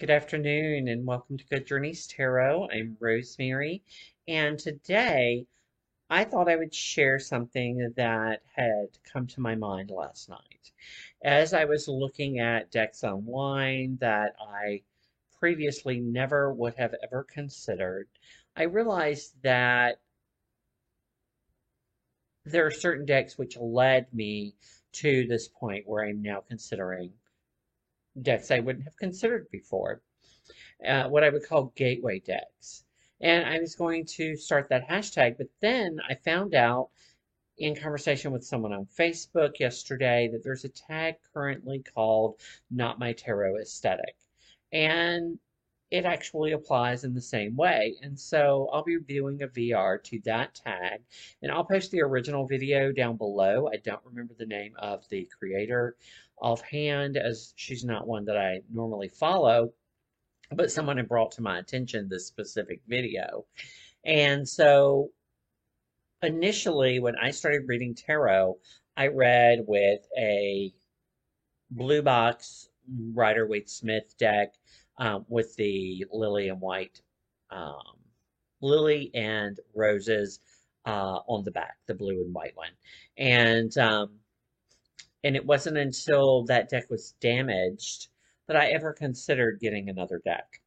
Good afternoon and welcome to Good Journeys Tarot. I'm Rosemary, and today I thought I would share something that had come to my mind last night. As I was looking at decks online that I previously never would have ever considered, I realized that there are certain decks which led me to this point where I'm now considering decks I wouldn't have considered before. What I would call gateway decks. And I was going to start that hashtag, but then I found out in conversation with someone on Facebook yesterday that there's a tag currently called Not My Tarot Aesthetic. And it actually applies in the same way. And so I'll be doing a VR to that tag, and I'll post the original video down below. I don't remember the name of the creator offhand, as she's not one that I normally follow, but someone had brought to my attention this specific video. And so initially, when I started reading tarot, I read with a blue box Rider Waite Smith deck with the um, lily and roses on the back, the blue and white one. And and it wasn't until that deck was damaged that I ever considered getting another deck.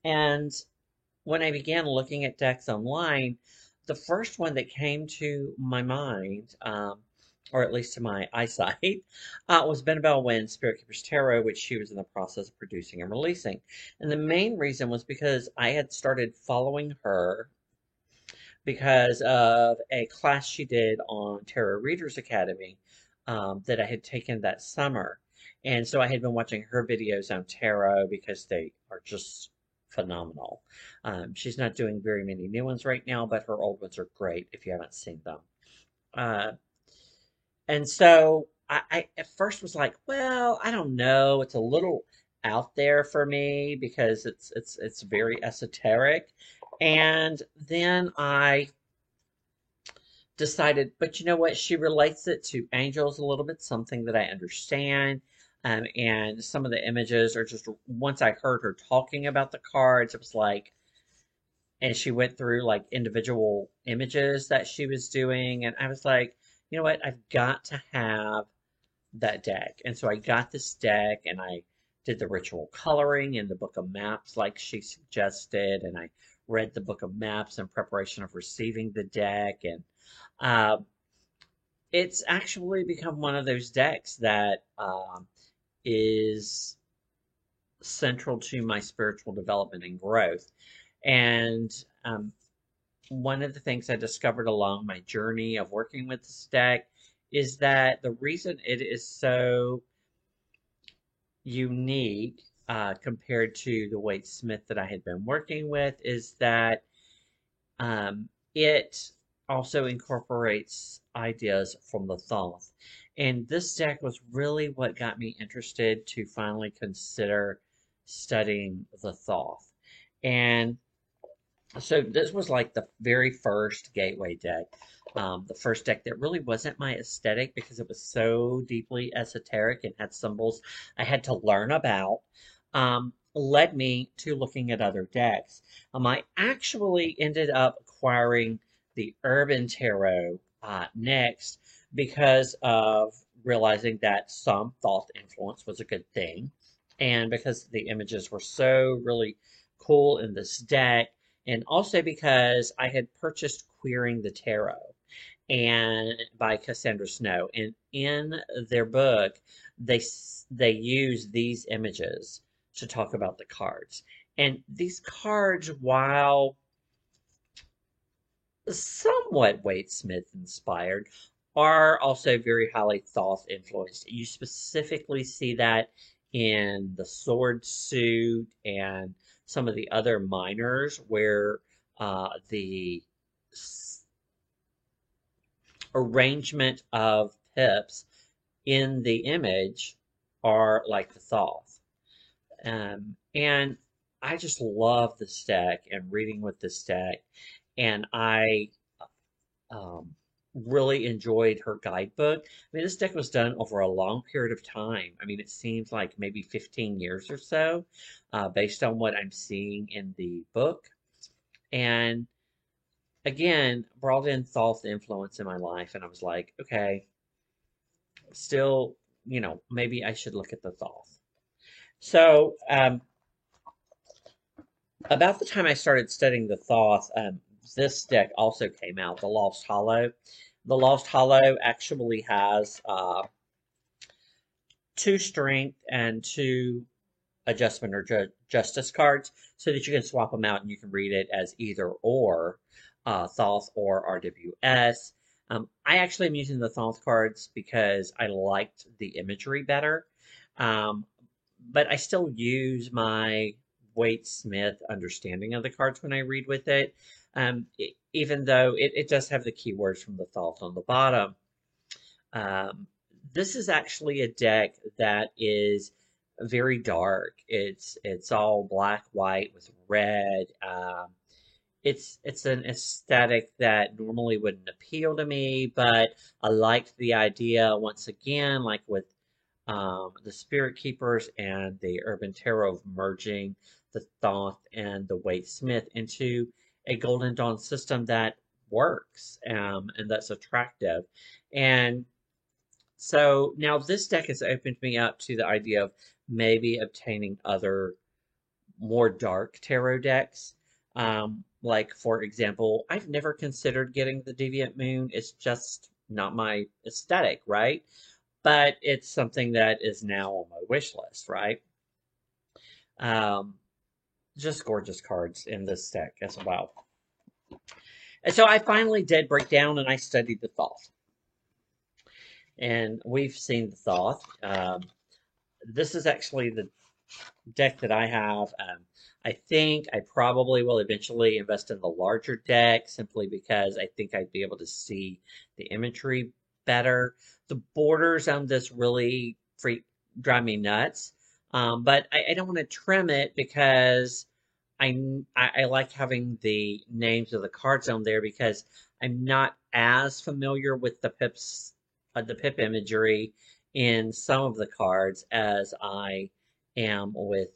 And when I began looking at decks online, the first one that came to my mind, or at least to my eyesight, was Benebell Wynn's Spirit Keepers Tarot, which she was in the process of producing and releasing. And the main reason was because I had started following her because of a class she did on Tarot Readers Academy that I had taken that summer. And so I had been watching her videos on tarot because they are just phenomenal. She's not doing very many new ones right now, but her old ones are great if you haven't seen them. Uh, and so I at first was like, well, I don't know. It's a little out there for me because it's very esoteric. And then I decided, but you know what? She relates it to angels a little bit, something that I understand. And some of the images are just, once I heard her talking about the cards, it was like, and she went through like individual images that she was doing. And I was like, you know what? I've got to have that deck. And so I got this deck and I did the ritual coloring in the book of maps like she suggested. And I read the book of maps in preparation of receiving the deck. And uh, it's actually become one of those decks that is central to my spiritual development and growth. And one of the things I discovered along my journey of working with this deck is that the reason it is so unique compared to the Waite Smith that I had been working with is that it also incorporates ideas from the Thoth. And this deck was really what got me interested to finally consider studying the Thoth. And so this was like the very first gateway deck. The first deck that really wasn't my aesthetic because it was so deeply esoteric and had symbols I had to learn about, led me to looking at other decks. I actually ended up acquiring the Urban Tarot next because of realizing that some Thoth influence was a good thing, and because the images were so really cool in this deck, and also because I had purchased Queering the Tarot and by Cassandra Snow, and in their book they use these images to talk about the cards. And these cards, while somewhat Waite Smith inspired, are also very highly Thoth influenced. You specifically see that in the sword suit and some of the other minors where the arrangement of pips in the image are like the Thoth. And I just love this deck and reading with this deck. And I um, really enjoyed her guidebook. I mean, this deck was done over a long period of time. I mean, it seems like maybe 15 years or so, based on what I'm seeing in the book. And again, brought in Thoth influence in my life, and I was like, okay, still, maybe I should look at the Thoth. So, about the time I started studying the Thoth, this deck also came out, the Lost Hollow. The Lost Hollow actually has two strength and two adjustment or justice cards so that you can swap them out and you can read it as either or, Thoth or RWS. I actually am using the Thoth cards because I liked the imagery better. Um, but I still use my Waite Smith understanding of the cards when I read with it. Even though it does have the keywords from the Thoth on the bottom. Um, this is actually a deck that is very dark. It's all black, white with red. It's an aesthetic that normally wouldn't appeal to me, but I liked the idea once again, like with the Spirit Keepers and the Urban Tarot of merging the Thoth and the Waite Smith into a Golden Dawn system that works, and that's attractive. And so now this deck has opened me up to the idea of maybe obtaining other more dark tarot decks. Like, for example, I've never considered getting the Deviant Moon. It's just not my aesthetic, right? But it's something that is now on my wish list, right? Um, just gorgeous cards in this deck as well. And so I finally did break down and I studied the Thoth. And we've seen the Thoth. This is actually the deck that I have. I think I probably will eventually invest in the larger deck simply because I think I'd be able to see the imagery better. The borders on this really drive me nuts. But I don't want to trim it because I like having the names of the cards on there because I'm not as familiar with the pip imagery in some of the cards as I am with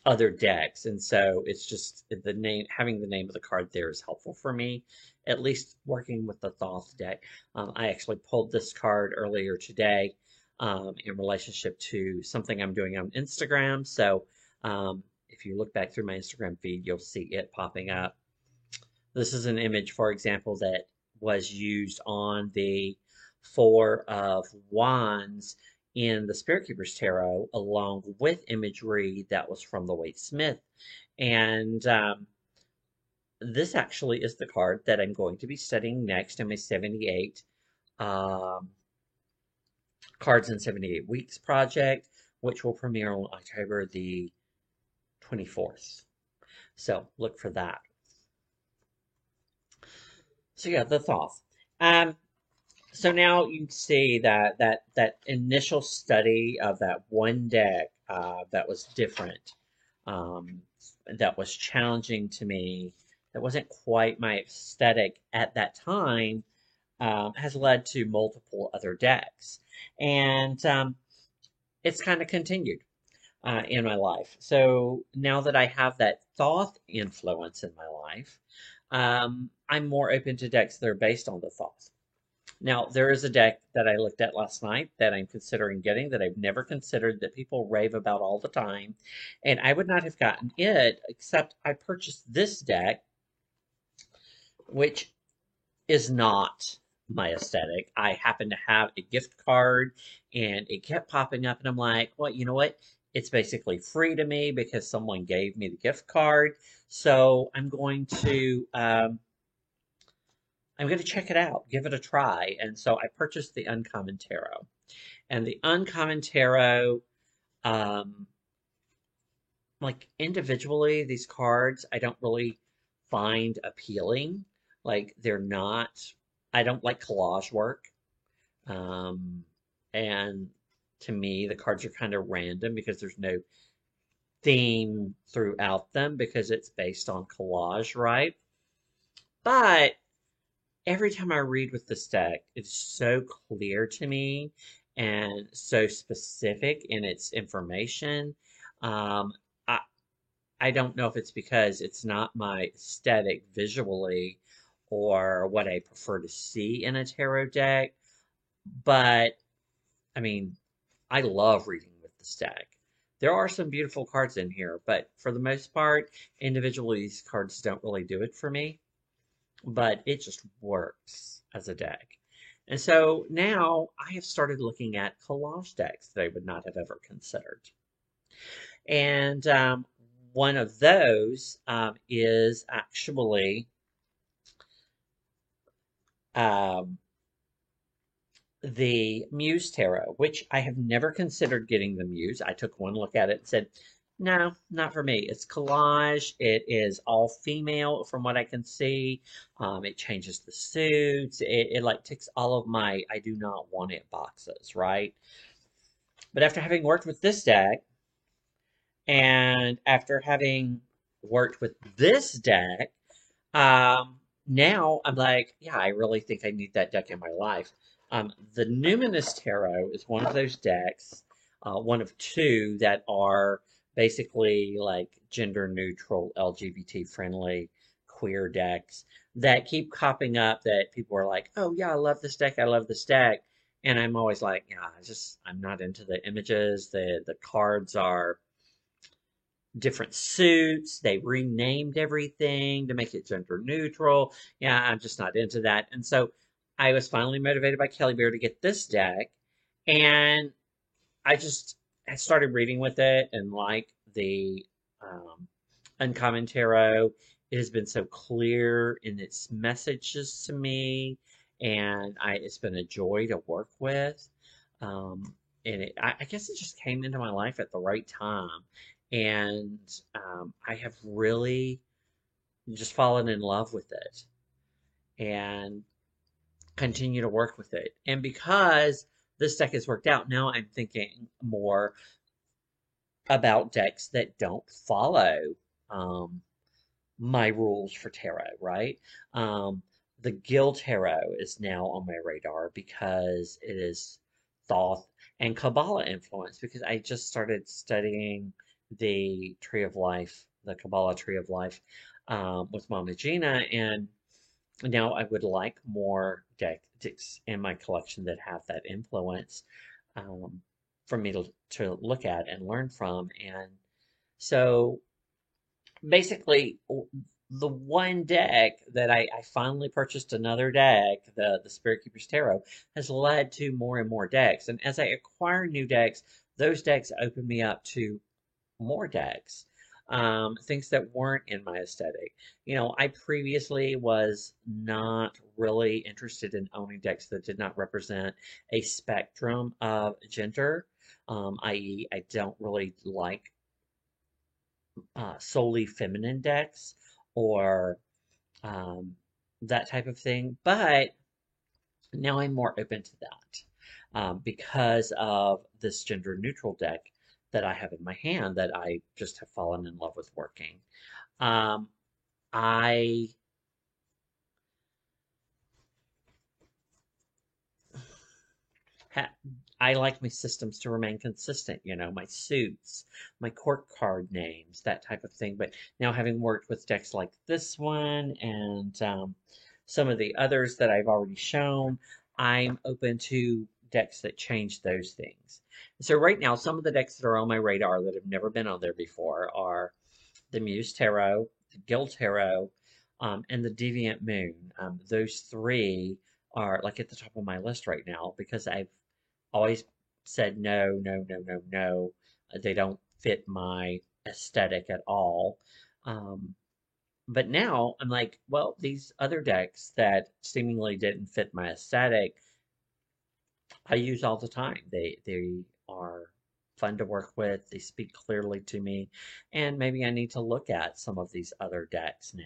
other decks, and so it's just the name having the name of the card there is helpful for me, at least working with the Thoth deck. I actually pulled this card earlier today in relationship to something I'm doing on Instagram. So if you look back through my Instagram feed, you'll see it popping up. This is an image, for example, that was used on the Four of Wands in the Spirit Keepers Tarot, along with imagery that was from the Waite Smith. And this actually is the card that I'm going to be studying next in my 78 um, Cards in 78 Weeks project, which will premiere on October the 24th. So look for that. So yeah, the Thoth. Um, so now you can see that initial study of that one deck that was different, um, that was challenging to me, that wasn't quite my aesthetic at that time, has led to multiple other decks, and it's kind of continued in my life. So now that I have that Thoth influence in my life, I'm more open to decks that are based on the Thoth. Now, there is a deck that I looked at last night that I'm considering getting that I've never considered that people rave about all the time. And I would not have gotten it except I purchased this deck, which is not my aesthetic. I happen to have a gift card and it kept popping up, and I'm like, well, you know what? It's basically free to me because someone gave me the gift card. So I'm going to check it out, give it a try. And so I purchased the Uncommon Tarot. And the Uncommon Tarot, um, like individually, these cards I don't really find appealing. Like they're not, I don't like collage work. Um, and to me, the cards are kind of random because there's no theme throughout them because it's based on collage, right? But every time I read with this deck, it's so clear to me and so specific in its information. Um, I, I don't know if it's because it's not my aesthetic visually or what I prefer to see in a tarot deck, but I mean, I love reading with this deck. There are some beautiful cards in here, but for the most part, individually, these cards don't really do it for me, but it just works as a deck. And so now I have started looking at collage decks that I would not have ever considered. And one of those is actually um, the Muse Tarot, which I have never considered getting the Muse. I took one look at it and said, no, not for me. It's collage. It is all female from what I can see. It changes the suits. It like ticks all of my I do not want it boxes, right? But after having worked with this deck and after having worked with this deck, now I'm like, yeah, I really think I need that deck in my life. The Numinous Tarot is one of those decks, one of two that are basically like gender neutral, LGBT friendly, queer decks that keep popping up that people are like, oh yeah, I love this deck, I love this deck. And I'm always like, yeah, I'm not into the images. The cards are different suits. They renamed everything to make it gender neutral. Yeah, I'm just not into that. And so I was finally motivated by Kelly Bear to get this deck. And I started reading with it and like the um, Uncommon Tarot. It has been so clear in its messages to me, and it's been a joy to work with. Um, and I guess it just came into my life at the right time, and I have really just fallen in love with it and continue to work with it. And because this deck has worked out, now I'm thinking more about decks that don't follow um, my rules for tarot, right? Um, the Gil Tarot is now on my radar because it is Thoth and Kabbalah influence because I just started studying the Tree of Life, the Kabbalah Tree of Life, with Mama Gina, and now I would like more decks in my collection that have that influence um, for me to look at and learn from. And so basically, the one deck that I finally purchased another deck, the Spirit Keepers Tarot, has led to more and more decks. And as I acquire new decks, those decks open me up to more decks, things that weren't in my aesthetic. I previously was not really interested in owning decks that did not represent a spectrum of gender, i.e., I don't really like solely feminine decks or um, that type of thing. But now I'm more open to that because of this gender neutral deck that I have in my hand that I just have fallen in love with working. Um, I ha- I like my systems to remain consistent, my suits, my court card names, that type of thing. But now having worked with decks like this one and some of the others that I've already shown, I'm open to decks that change those things. So right now, some of the decks that are on my radar that have never been on there before are the Muse Tarot, the Gil Tarot, and the Deviant Moon. Those three are like at the top of my list right now because I've always said no, no, no, no, no. They don't fit my aesthetic at all. Um, but now I'm like, well, these other decks that seemingly didn't fit my aesthetic, I use all the time. They are fun to work with. They speak clearly to me, and maybe I need to look at some of these other decks now.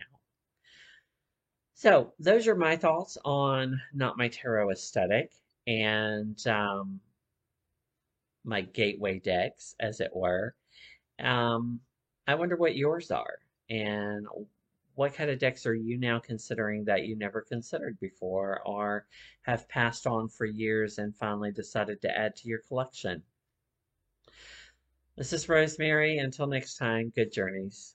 So those are my thoughts on Not My Tarot aesthetic and my gateway decks, as it were. Um, I wonder what yours are and what kind of decks are you now considering that you never considered before or have passed on for years and finally decided to add to your collection? This is Rosemary. Until next time, good journeys.